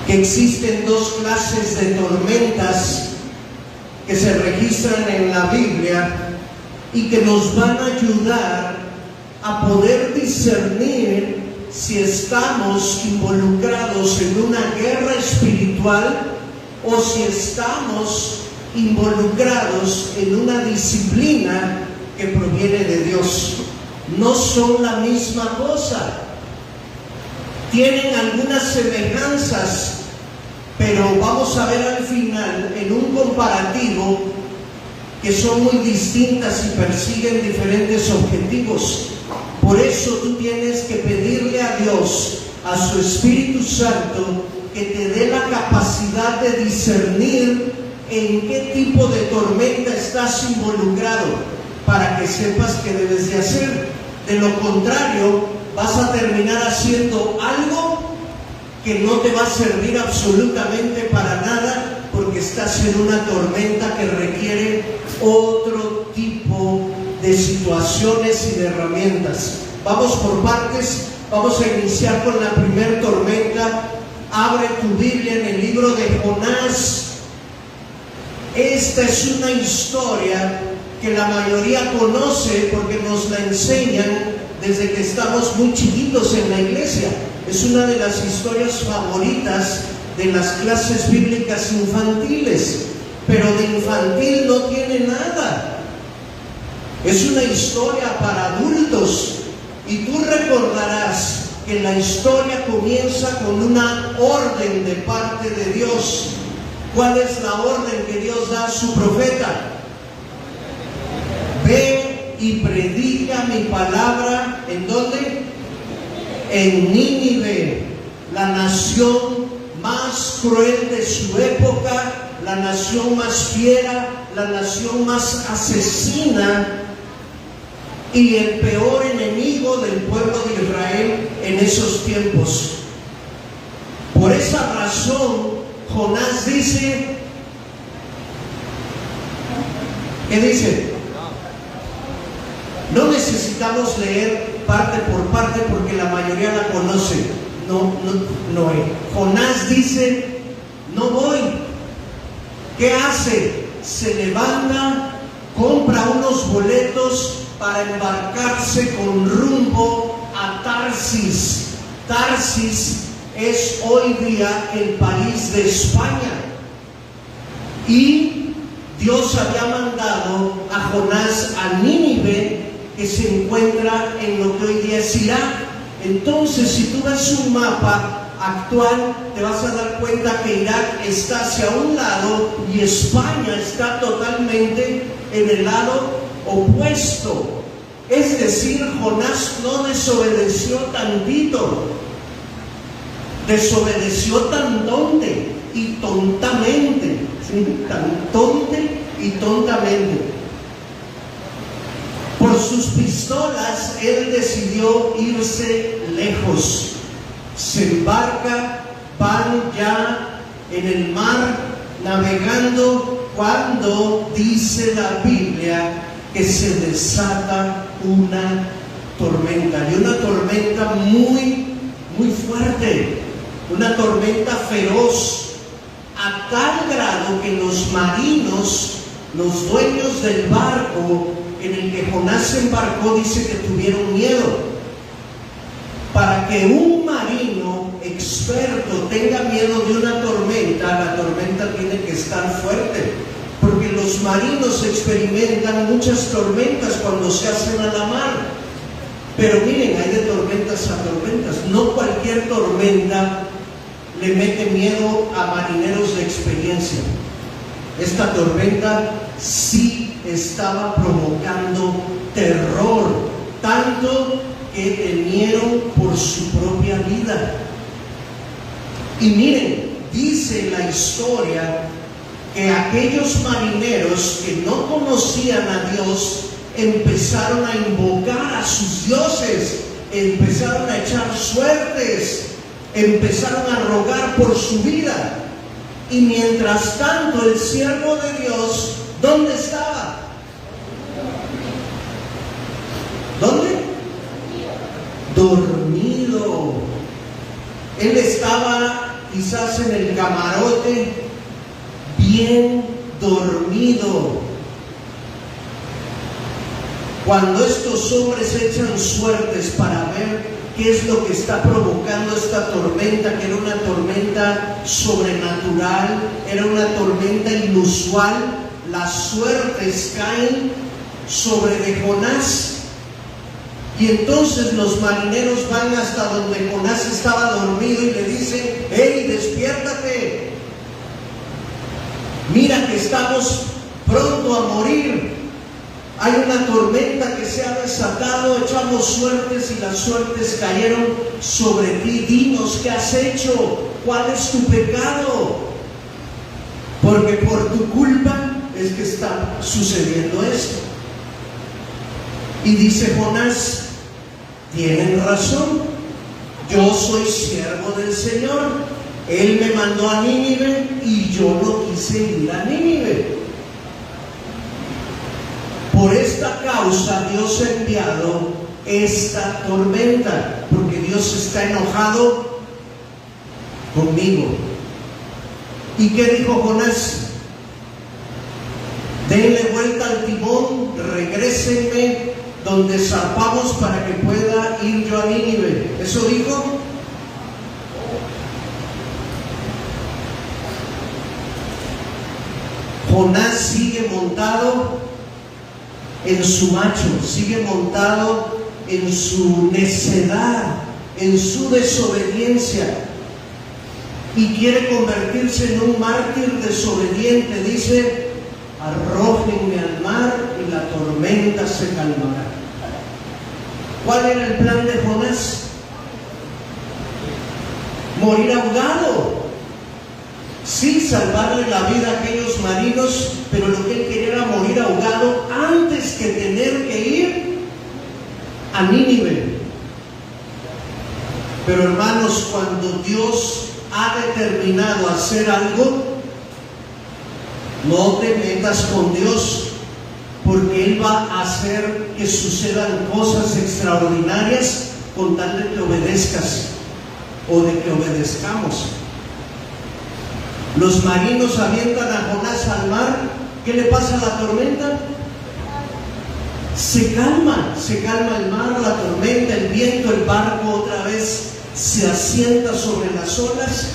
Que existen dos clases de tormentas que se registran en la Biblia y que nos van a ayudar a poder discernir si estamos involucrados en una guerra espiritual o si estamos involucrados en una disciplina que proviene de Dios. No son la misma cosa. Tienen algunas semejanzas, pero vamos a ver al final en un comparativo que son muy distintas y persiguen diferentes objetivos. Por eso tú tienes que pedirle a Dios, a su Espíritu Santo, que te dé la capacidad de discernir en qué tipo de tormenta estás involucrado, para que sepas qué debes de hacer. De lo contrario, vas a terminar haciendo algo que no te va a servir absolutamente para nada, porque estás en una tormenta que requiere otro tipo de situaciones y de herramientas. Vamos por partes. Vamos a iniciar con la primera tormenta. Abre tu Biblia en el libro de Jonás. Esta es una historia que la mayoría conoce porque nos la enseñan desde que estamos muy chiquitos en la iglesia. Es una de las historias favoritas de las clases bíblicas infantiles, pero de infantil no tiene nada. Es una historia para adultos, y tú recordarás que la historia comienza con una orden de parte de Dios. ¿Cuál es la orden que Dios da a su profeta? Ve y predica mi palabra. ¿En dónde? En Nínive, la nación más cruel de su época, la nación más fiera, la nación más asesina y el peor enemigo del pueblo de Israel en esos tiempos. Por esa razón, Jonás dice, ¿qué dice? No necesitamos leer parte por parte porque la mayoría la conoce. No. Jonás dice, no voy. ¿Qué hace? Se levanta, compra unos boletos para embarcarse con rumbo a Tarsis. Tarsis es hoy día el país de España. Y Dios había mandado a Jonás a Nínive, que se encuentra en lo que hoy día es Irak. Entonces, si tú ves un mapa actual, te vas a dar cuenta que Irak está hacia un lado y España está totalmente en el lado opuesto. Es decir, Jonás no desobedeció tantito, desobedeció tan tonte y tontamente, ¿sí? Tan tonte y tontamente. Por sus pistolas, él decidió irse lejos. Se embarca, van ya en el mar navegando, cuando dice la Biblia que se desata una tormenta, y una tormenta muy fuerte, una tormenta feroz, a tal grado que los marinos, los dueños del barco en el que Jonás se embarcó, dice que tuvieron miedo. Para que un marino experto tenga miedo de una tormenta, la tormenta tiene que estar fuerte, porque los marinos experimentan muchas tormentas cuando se hacen a la mar. Pero miren, hay de tormentas a tormentas. No cualquier tormenta le mete miedo a marineros de experiencia. Esta tormenta sí estaba provocando terror, tanto que temieron por su propia vida. Y miren, dice la historia que aquellos marineros que no conocían a Dios empezaron a invocar a sus dioses, empezaron a echar suertes, empezaron a rogar por su vida. Y mientras tanto, el siervo de Dios, ¿dónde estaba? ¿Dónde? Dormido. Él estaba quizás en el camarote, bien dormido. Cuando estos hombres echan suertes para ver qué es lo que está provocando esta tormenta, que era una tormenta sobrenatural, era una tormenta inusual, las suertes caen sobre de Jonás. Y entonces los marineros van hasta donde Jonás estaba dormido y le dicen: ¡Hey, despiértate! Mira que estamos pronto a morir. Hay una tormenta que se ha desatado, echamos suertes y las suertes cayeron sobre ti. Dinos, ¿qué has hecho? ¿Cuál es tu pecado? Porque por tu culpa es que está sucediendo esto. Y dice Jonás: tienen razón, yo soy siervo del Señor. Él me mandó a Nínive y yo no quise ir a Nínive. Por esta causa Dios ha enviado esta tormenta, porque Dios está enojado conmigo. ¿Y qué dijo Jonás? Denle vuelta al timón, regrésenme donde zarpamos para que pueda ir yo a Nínive. ¿Eso dijo? Jonás sigue montado en su macho, sigue montado en su necedad, en su desobediencia, y quiere convertirse en un mártir desobediente. Dice: arrójenme al mar y la tormenta se calmará. ¿Cuál era el plan de Jonás? Morir ahogado. Sí, salvarle la vida a aquellos marinos, pero lo que él quería era morir ahogado antes que tener que ir a Nínive. Pero hermanos, cuando Dios ha determinado hacer algo, no te metas con Dios, porque Él va a hacer que sucedan cosas extraordinarias con tal de que obedezcas o de que obedezcamos. Los marinos avientan a Jonás al mar. ¿Qué le pasa a la tormenta? Se calma el mar, la tormenta, el viento, el barco otra vez se asienta sobre las olas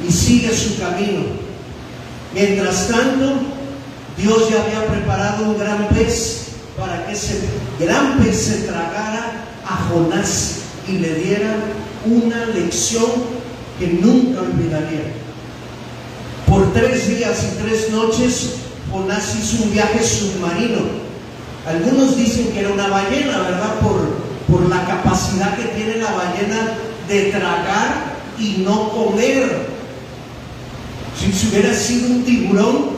y sigue su camino. Mientras tanto, Dios ya había preparado un gran pez para que ese gran pez se tragara a Jonás y le diera una lección que nunca olvidaría. Por 3 días y 3 noches, Jonás hizo un viaje submarino. Algunos dicen que era una ballena, ¿verdad? Por la capacidad que tiene la ballena de tragar y no comer. Si hubiera sido un tiburón,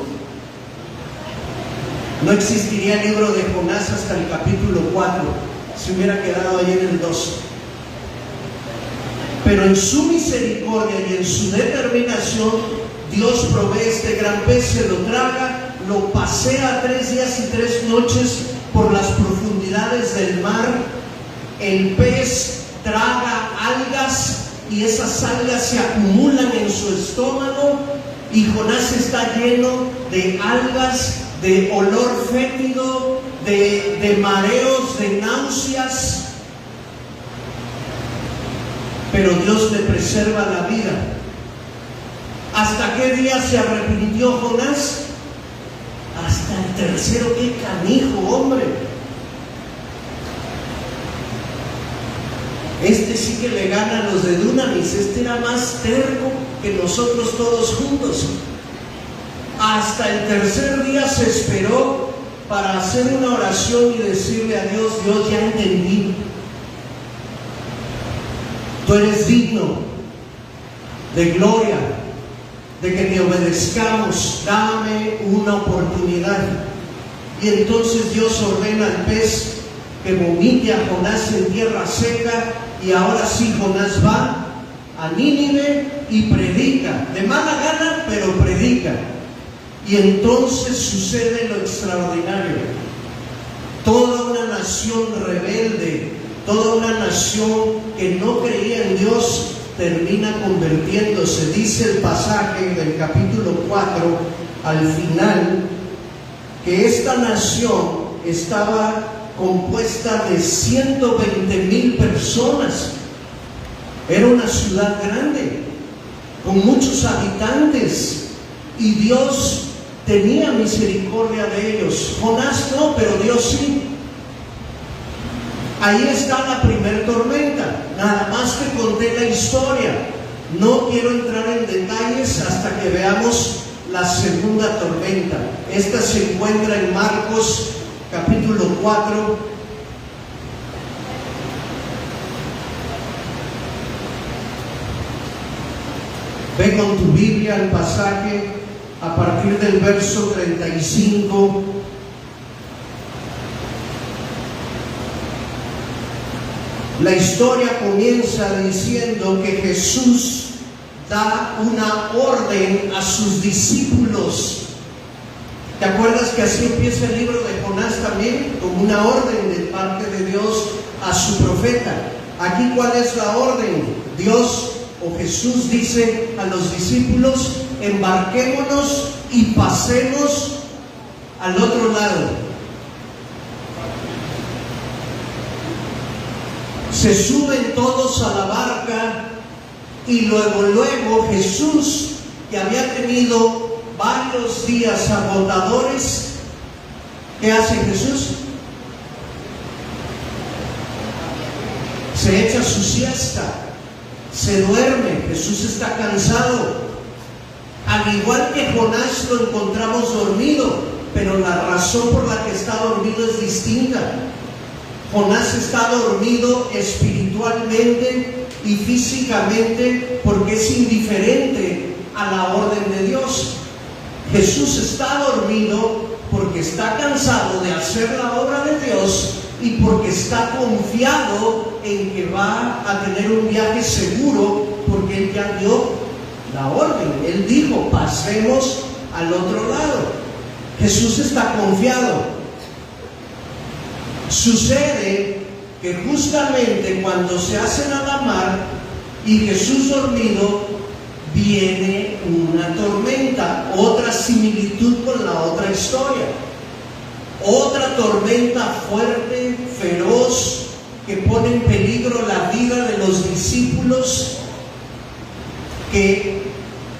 no existiría el libro de Jonás hasta el capítulo 4. Se hubiera quedado ahí en el 2. Pero en su misericordia y en su determinación, Dios provee este gran pez, se lo traga, lo pasea 3 días y 3 noches por las profundidades del mar. El pez traga algas y esas algas se acumulan en su estómago y Jonás está lleno de algas, de olor fétido, de mareos, de náuseas. Pero Dios le preserva la vida. ¿Hasta qué día se arrepintió Jonás? Hasta el tercero. ¡Qué canijo, hombre! Este sí que le gana a los de Dunamis. Este era más terco que nosotros todos juntos. Hasta el tercer día se esperó para hacer una oración y decirle a Dios: Dios, ya entendí. Tú eres digno de gloria, de que te obedezcamos, dame una oportunidad. Y entonces Dios ordena al pez que vomite a Jonás en tierra seca, y ahora sí Jonás va a Nínive y predica, de mala gana, pero predica. Y entonces sucede lo extraordinario. Toda una nación rebelde, toda una nación que no creía en Dios, termina convirtiéndose. Dice el pasaje del capítulo 4 al final que esta nación estaba compuesta de 120,000 personas. Era una ciudad grande, con muchos habitantes, y Dios tenía misericordia de ellos. Jonás no, pero Dios sí. Ahí está la primer tormenta. Nada más te conté la historia. No quiero entrar en detalles hasta que veamos la segunda tormenta. Esta se encuentra en Marcos capítulo 4. Ve con tu Biblia el pasaje a partir del verso 35. La historia comienza diciendo que Jesús da una orden a sus discípulos. ¿Te acuerdas que así empieza el libro de Jonás también? Como una orden de parte de Dios a su profeta. Aquí, ¿cuál es la orden? Dios o Jesús dice a los discípulos: embarquémonos y pasemos al otro lado. Se suben todos a la barca y luego Jesús, que había tenido varios días agotadores, ¿qué hace Jesús? Se echa su siesta, se duerme. Jesús está cansado. Al igual que Jonás lo encontramos dormido, pero la razón por la que está dormido es distinta. Jonás está dormido espiritualmente y físicamente porque es indiferente a la orden de Dios. Jesús está dormido porque está cansado de hacer la obra de Dios y porque está confiado en que va a tener un viaje seguro, porque Él ya dio la orden. Él dijo: pasemos al otro lado. Jesús está confiado. Sucede que justamente cuando se hacen a la mar y Jesús dormido, viene una tormenta. Otra similitud con la otra historia. Otra tormenta fuerte, feroz, que pone en peligro la vida de los discípulos, que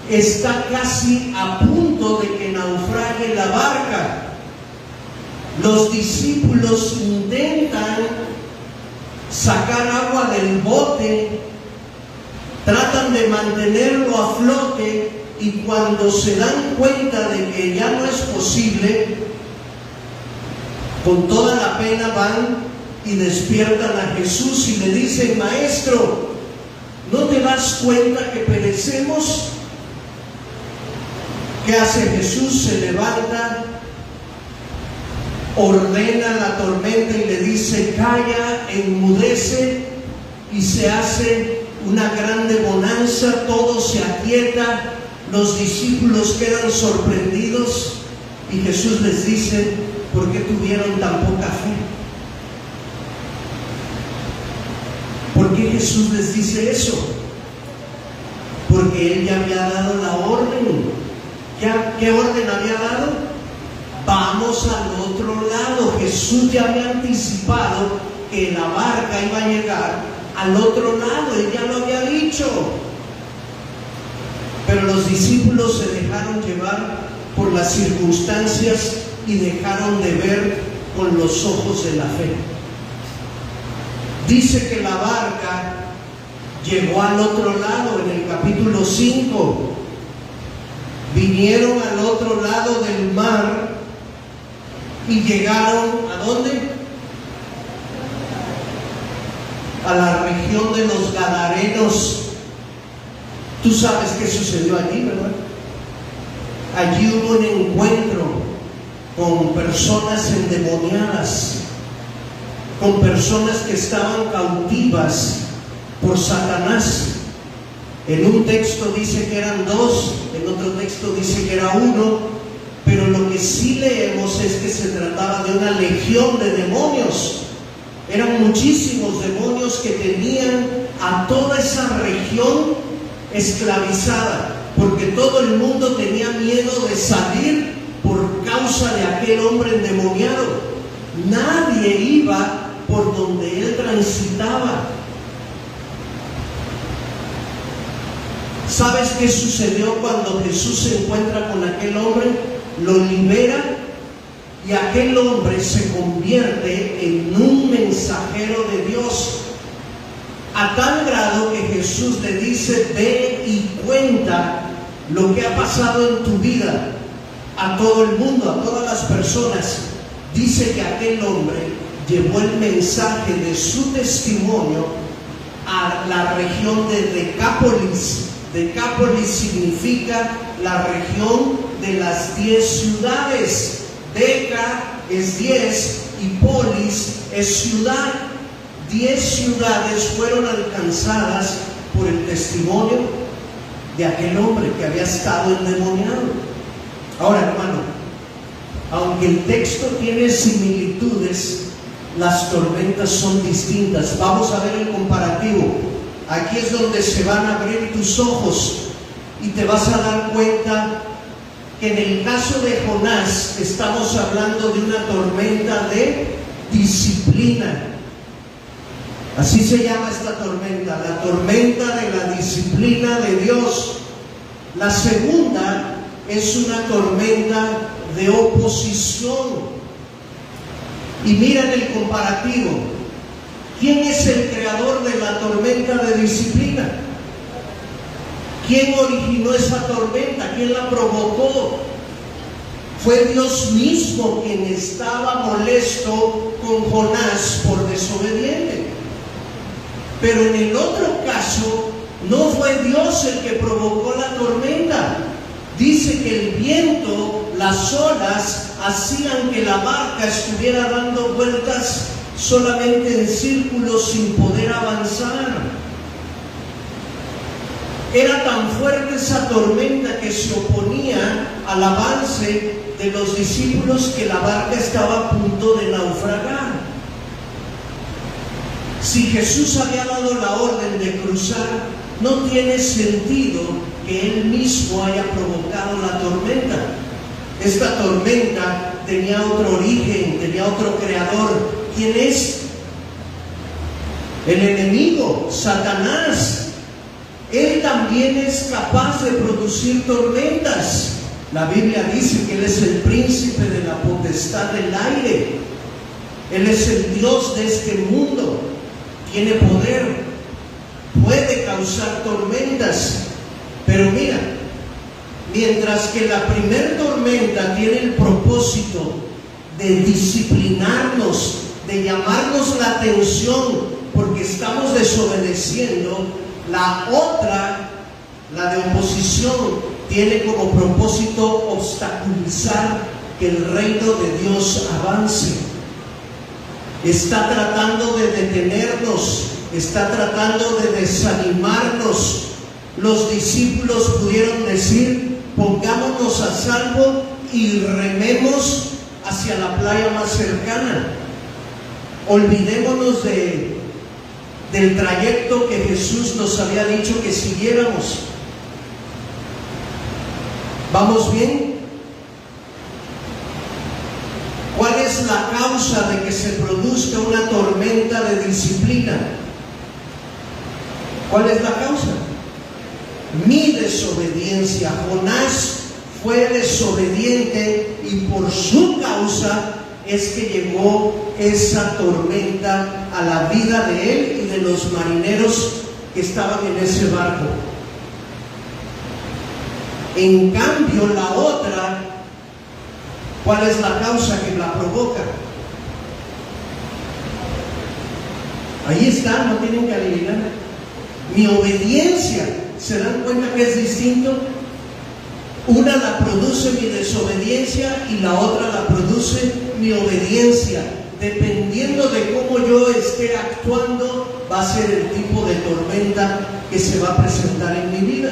está casi a punto de que naufrague la barca. Los discípulos intentan sacar agua del bote, tratan de mantenerlo a flote, y cuando se dan cuenta de que ya no es posible, con toda la pena van y despiertan a Jesús y le dicen: Maestro, ¿no te das cuenta que perecemos? ¿Qué hace Jesús? Se levanta, ordena la tormenta y le dice: calla, enmudece, y se hace una grande bonanza. Todo se aquieta, los discípulos quedan sorprendidos y Jesús les dice: ¿por qué tuvieron tan poca fe? ¿Por qué Jesús les dice eso? Porque Él ya había dado la orden. ¿Qué orden había dado? Vamos al otro lado. Jesús ya había anticipado que la barca iba a llegar al otro lado. Él ya lo había dicho. Pero los discípulos se dejaron llevar por las circunstancias y dejaron de ver con los ojos de la fe. Dice que la barca llegó al otro lado en el capítulo 5. Vinieron al otro lado del mar y llegaron ¿a dónde? A la región de los Gadarenos. Tú sabes qué sucedió allí, ¿verdad? Allí hubo un encuentro con personas endemoniadas, con personas que estaban cautivas por Satanás. En un texto dice que eran 2, en otro texto dice que era 1, pero lo que sí leemos es que se trataba de una legión de demonios. Eran muchísimos demonios que tenían a toda esa región esclavizada, porque todo el mundo tenía miedo de salir por causa de aquel hombre endemoniado. Nadie iba por donde él transitaba. ¿Sabes qué sucedió cuando Jesús se encuentra con aquel hombre? Lo libera y aquel hombre se convierte en un mensajero de Dios, a tal grado que Jesús le dice: ve y cuenta lo que ha pasado en tu vida a todo el mundo, a todas las personas. Dice que aquel hombre llevó el mensaje de su testimonio a la región de Decápolis. Decápolis significa la región de las 10 ciudades. Deca es 10 y polis es ciudad. 10 ciudades fueron alcanzadas por el testimonio de aquel hombre que había estado endemoniado. Ahora, hermano, aunque el texto tiene similitudes, las tormentas son distintas. Vamos a ver el comparativo. Aquí es donde se van a abrir tus ojos y te vas a dar cuenta que en el caso de Jonás estamos hablando de una tormenta de disciplina. Así se llama esta tormenta, la tormenta de la disciplina de Dios. La segunda es una tormenta de oposición. Y miren el comparativo. ¿Quién es el creador de la tormenta de disciplina? ¿Quién originó esa tormenta? ¿Quién la provocó? Fue Dios mismo quien estaba molesto con Jonás por desobediente. Pero en el otro caso, no fue Dios el que provocó la tormenta. Dice que el viento, las olas, hacían que la barca estuviera dando vueltas solamente en círculos sin poder avanzar. Era tan fuerte esa tormenta que se oponía al avance de los discípulos que la barca estaba a punto de naufragar. Si Jesús había dado la orden de cruzar, no tiene sentido que Él mismo haya provocado la tormenta. Esta tormenta tenía otro origen, tenía otro creador. ¿Quién es? El enemigo, Satanás. Él también es capaz de producir tormentas. La Biblia dice que Él es el príncipe de la potestad del aire. Él es el Dios de este mundo. Tiene poder, puede causar tormentas. Pero mira, mientras que la primer tormenta tiene el propósito de disciplinarnos, de llamarnos la atención porque estamos desobedeciendo, la otra, la de oposición, tiene como propósito obstaculizar que el reino de Dios avance. Está tratando de detenernos, está tratando de desanimarnos. Los discípulos pudieron decir: pongámonos a salvo y rememos hacia la playa más cercana. Olvidémonos del trayecto que Jesús nos había dicho que siguiéramos. ¿Vamos bien? ¿Cuál es la causa de que se produzca una tormenta de disciplina? ¿Cuál es la causa? Mi desobediencia. Jonás fue desobediente y por su causa es que llegó esa tormenta a la vida de él y de los marineros que estaban en ese barco. En cambio, la otra, ¿cuál es la causa que la provoca? Ahí está, no tienen que adivinar. Mi obediencia. ¿Se dan cuenta que es distinto? Una la produce mi desobediencia y la otra la produce mi obediencia. Dependiendo de cómo yo esté actuando, va a ser el tipo de tormenta que se va a presentar en mi vida.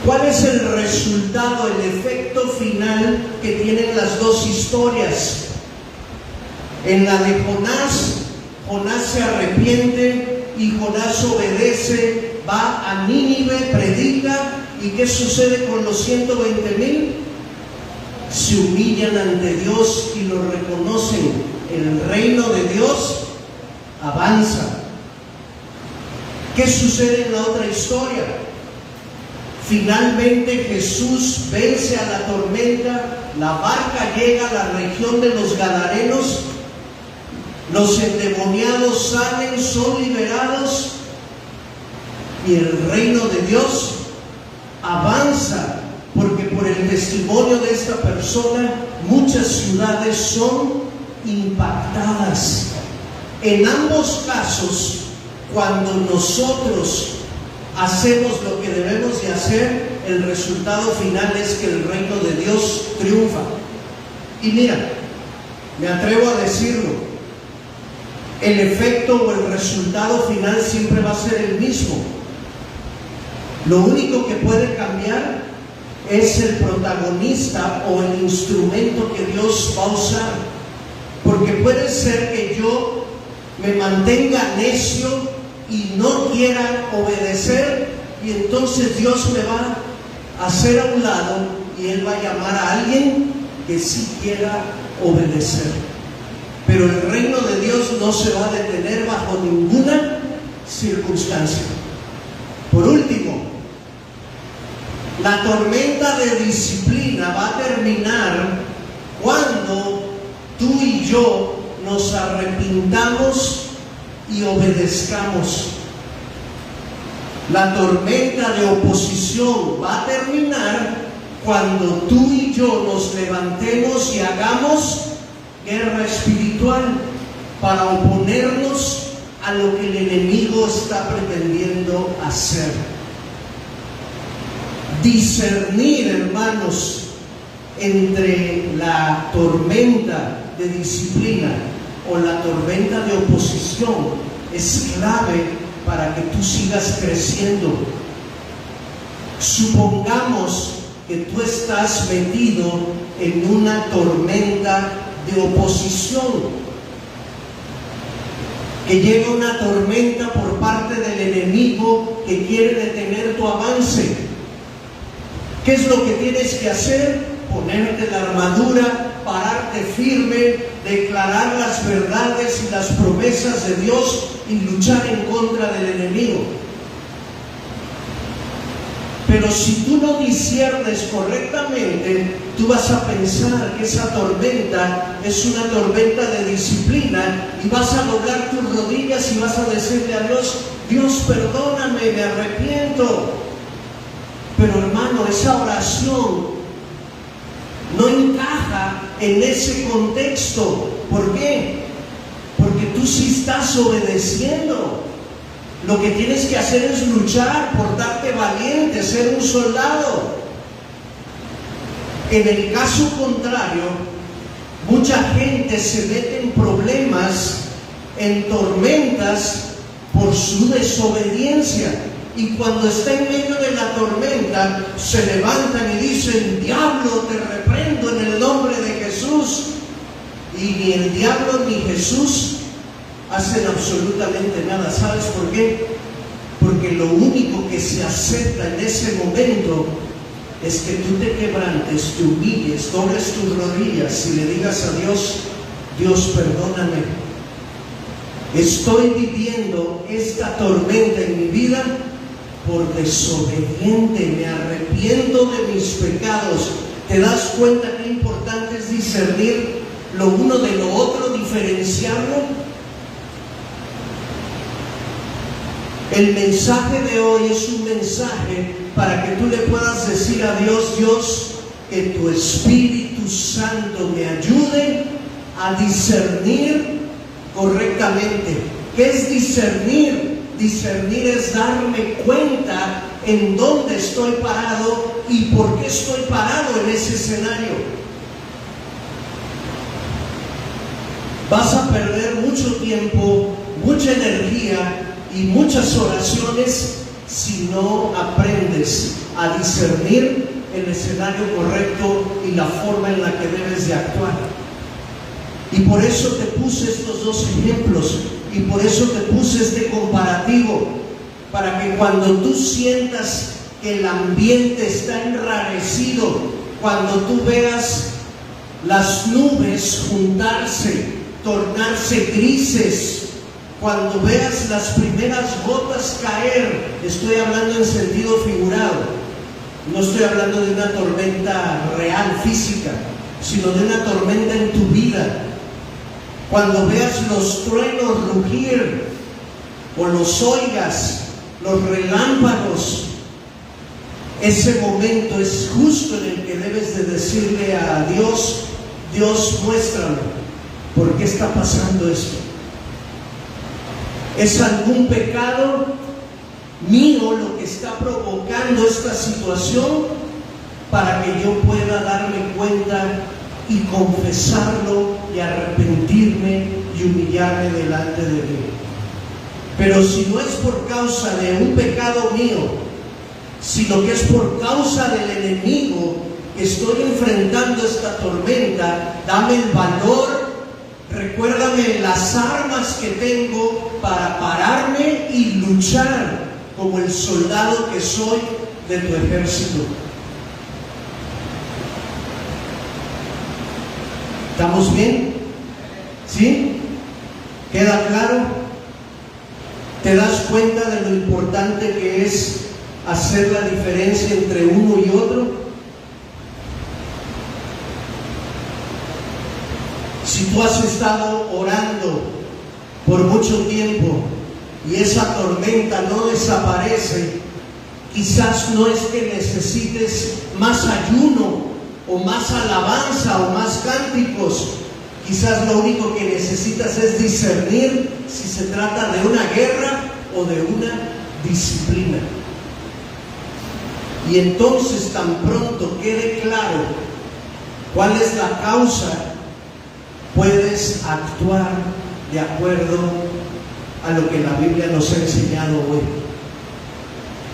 ¿Cuál es el resultado, el efecto final que tienen las dos historias? En la de Jonás, Jonás se arrepiente y Jonás obedece, va a Nínive, predica, ¿y qué sucede con los 120,000? Se humillan ante Dios y lo reconocen. El reino de Dios avanza. ¿Qué sucede en la otra historia? Finalmente Jesús vence a la tormenta, la barca llega a la región de los Gadarenos, los endemoniados salen, son liberados y el reino de Dios avanza, porque por el testimonio de esta persona muchas ciudades son impactadas. En ambos casos, cuando nosotros hacemos lo que debemos de hacer, el resultado final es que el reino de Dios triunfa. Y mira, me atrevo a decirlo, el efecto o el resultado final siempre va a ser el mismo. Lo único que puede cambiar es el protagonista o el instrumento que Dios va a usar. Porque puede ser que yo me mantenga necio y no quiera obedecer, y entonces Dios me va a hacer a un lado y Él va a llamar a alguien que sí quiera obedecer. Pero el reino de Dios no se va a detener bajo ninguna circunstancia. Por último, la tormenta de disciplina va a terminar cuando tú y yo nos arrepintamos y obedezcamos. La tormenta de oposición va a terminar cuando tú y yo nos levantemos y hagamos guerra espiritual para oponernos a lo que el enemigo está pretendiendo hacer. Discernir, hermanos, entre la tormenta de disciplina o la tormenta de oposición es clave para que tú sigas creciendo. Supongamos que tú estás metido en una tormenta de oposición, que llega una tormenta por parte del enemigo que quiere detener tu avance. ¿Qué es lo que tienes que hacer? Ponerte la armadura, pararte firme, declarar las verdades y las promesas de Dios y luchar en contra del enemigo. Pero si tú no disciernes correctamente, tú vas a pensar que esa tormenta es una tormenta de disciplina y vas a doblar tus rodillas y vas a decirle a Dios: Dios, perdóname, me arrepiento. Pero hermano, esa oración no encaja en ese contexto. ¿Por qué? Porque tú sí estás obedeciendo. Lo que tienes que hacer es luchar, portarte valiente, ser un soldado. En el caso contrario, mucha gente se mete en problemas, en tormentas, por su desobediencia. Y cuando está en medio de la tormenta, se levantan y dicen: diablo, te reprendo en el nombre de Jesús. Y ni el diablo ni Jesús hacen absolutamente nada. ¿Sabes por qué? Porque lo único que se acepta en ese momento es que tú te quebrantes, te humilles, dobles tus rodillas y le digas a Dios: Dios, perdóname. Estoy viviendo esta tormenta en mi vida por desobediente, me arrepiento de mis pecados. ¿Te das cuenta qué importante es discernir lo uno de lo otro, diferenciarlo? El mensaje de hoy es un mensaje para que tú le puedas decir a Dios: Dios, que tu Espíritu Santo me ayude a discernir correctamente. ¿Qué es discernir? Discernir es darme cuenta en dónde estoy parado y por qué estoy parado en ese escenario. Vas a perder mucho tiempo, mucha energía y muchas oraciones si no aprendes a discernir el escenario correcto y la forma en la que debes de actuar. Y por eso te puse estos dos ejemplos. y por eso te puse este comparativo, para que cuando tú sientas que el ambiente está enrarecido, cuando tú veas las nubes juntarse, tornarse grises, cuando veas las primeras gotas caer, estoy hablando en sentido figurado, no estoy hablando de una tormenta real, física, sino de una tormenta en tu vida. Cuando veas los truenos rugir, o los oigas, los relámpagos, ese momento es justo en el que debes de decirle a Dios: Dios, muéstrame, ¿por qué está pasando esto? ¿Es algún pecado mío lo que está provocando esta situación? Para que yo pueda darme cuenta y confesarlo y arrepentirme y humillarme delante de Dios. Pero si no es por causa de un pecado mío, sino que es por causa del enemigo que estoy enfrentando esta tormenta, dame el valor, recuérdame las armas que tengo para pararme y luchar como el soldado que soy de tu ejército. ¿Estamos bien? ¿Sí? ¿Queda claro? ¿Te das cuenta de lo importante que es hacer la diferencia entre uno y otro? Si tú has estado orando por mucho tiempo y esa tormenta no desaparece, quizás no es que necesites más ayuno o más alabanza o más cánticos. Quizás lo único que necesitas es discernir si se trata de una guerra o de una disciplina. Y entonces, tan pronto quede claro cuál es la causa, puedes actuar de acuerdo a lo que la Biblia nos ha enseñado hoy.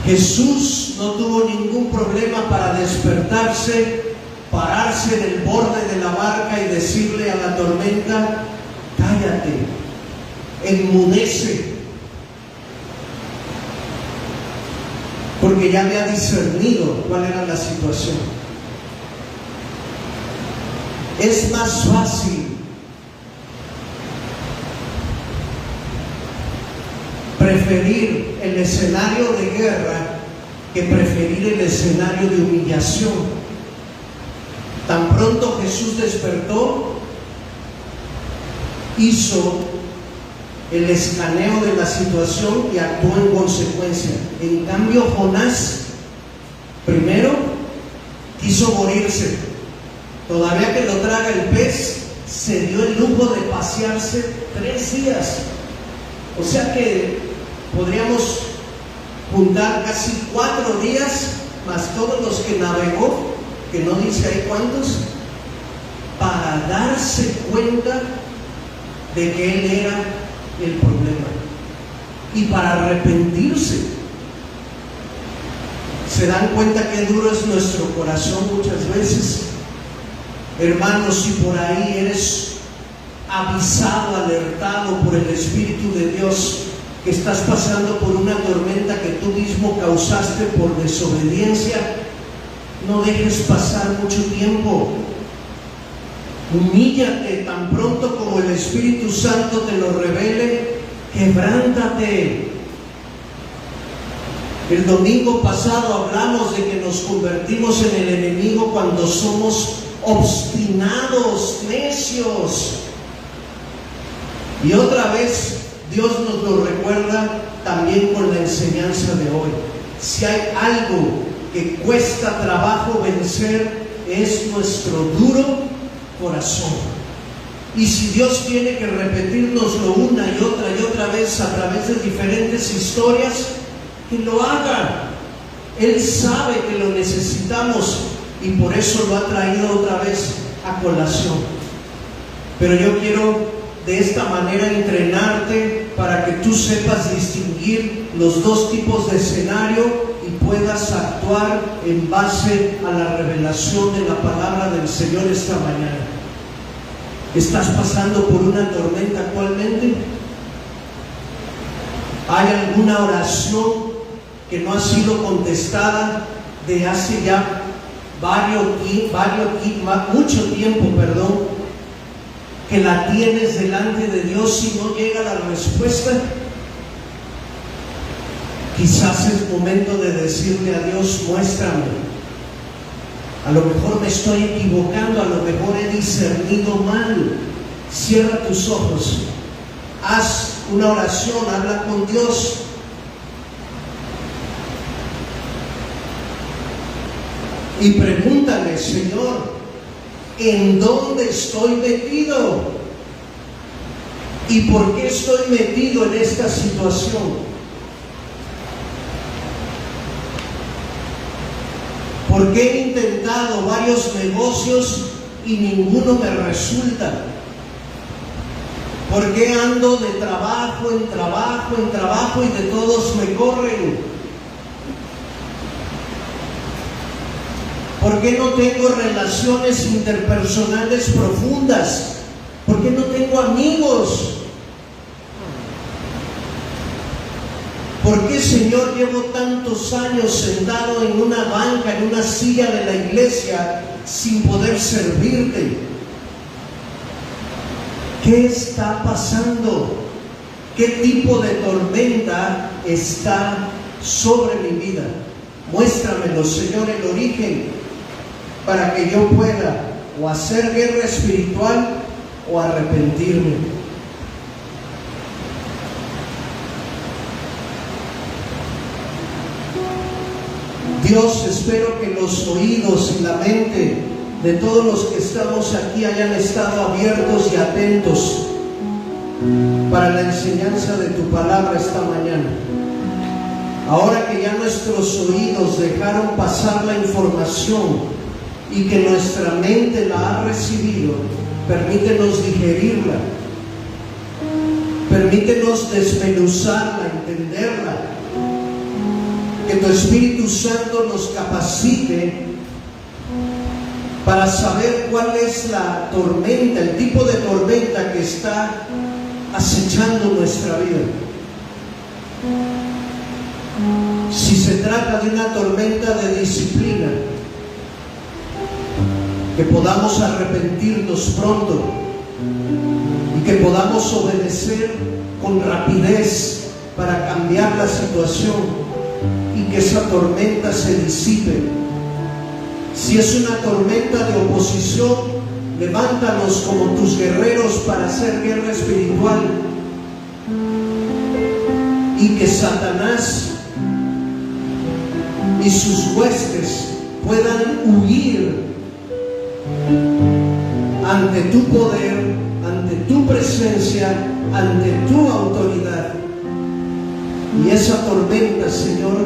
Jesús no tuvo ningún problema para despertarse, pararse en el borde de la barca y decirle a la tormenta: cállate, enmudece, porque ya había discernido cuál era la situación. Es más fácil preferir el escenario de guerra que preferir el escenario de humillación. Tan pronto Jesús despertó, hizo el escaneo de la situación y actuó en consecuencia. En cambio, Jonás, primero, quiso morirse. Todavía que lo traga el pez, se dio el lujo de pasearse 3 días. O sea que podríamos juntar casi 4 días, más todos los que navegó, que no dice ahí cuántos, para darse cuenta de que él era el problema y para arrepentirse. ¿Se dan cuenta qué duro es nuestro corazón muchas veces? Hermanos, si por ahí eres avisado, alertado por el Espíritu de Dios que estás pasando por una tormenta que tú mismo causaste por desobediencia, no dejes pasar mucho tiempo. Humíllate tan pronto como el Espíritu Santo te lo revele. Quebrántate. El domingo pasado hablamos de que nos convertimos en el enemigo cuando somos obstinados, necios. Y otra vez Dios nos lo recuerda también con la enseñanza de hoy. Si hay algo que cuesta trabajo vencer, es nuestro duro corazón. Y si Dios tiene que repetirnoslo una y otra vez a través de diferentes historias, que lo haga. Él sabe que lo necesitamos y por eso lo ha traído otra vez a colación. Pero yo quiero de esta manera entrenarte para que tú sepas distinguir los dos tipos de escenario y puedas actuar en base a la revelación de la palabra del Señor esta mañana. ¿Estás pasando por una tormenta actualmente? ¿Hay alguna oración que no ha sido contestada de hace ya mucho tiempo, que la tienes delante de Dios y no llega la respuesta? Quizás es momento de decirle a Dios: muéstrame. A lo mejor me estoy equivocando, a lo mejor he discernido mal. Cierra tus ojos, haz una oración, habla con Dios. Y pregúntale: Señor, ¿en dónde estoy metido? ¿Y por qué estoy metido en esta situación? ¿Por qué he intentado varios negocios y ninguno me resulta? ¿Por qué ando de trabajo en trabajo en trabajo y de todos me corren? ¿Por qué no tengo relaciones interpersonales profundas? ¿Por qué no tengo amigos? ¿Por qué, Señor, llevo tantos años sentado en una banca, en una silla de la iglesia, sin poder servirte? ¿Qué está pasando? ¿Qué tipo de tormenta está sobre mi vida? Muéstramelo, Señor, el origen, para que yo pueda o hacer guerra espiritual o arrepentirme. Dios, espero que los oídos y la mente de todos los que estamos aquí hayan estado abiertos y atentos para la enseñanza de tu palabra esta mañana. Ahora que ya nuestros oídos dejaron pasar la información y que nuestra mente la ha recibido, permítenos digerirla, permítenos desmenuzarla, entenderla. Que tu Espíritu Santo nos capacite para saber cuál es la tormenta, el tipo de tormenta que está acechando nuestra vida. Si se trata de una tormenta de disciplina, que podamos arrepentirnos pronto y que podamos obedecer con rapidez para cambiar la situación y que esa tormenta se disipe. Si es una tormenta de oposición, levántanos como tus guerreros para hacer guerra espiritual y que Satanás y sus huestes puedan huir ante tu poder, ante tu presencia, ante tu autoridad. Y esa tormenta, Señor,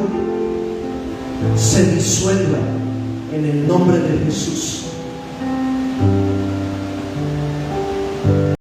se disuelva en el nombre de Jesús.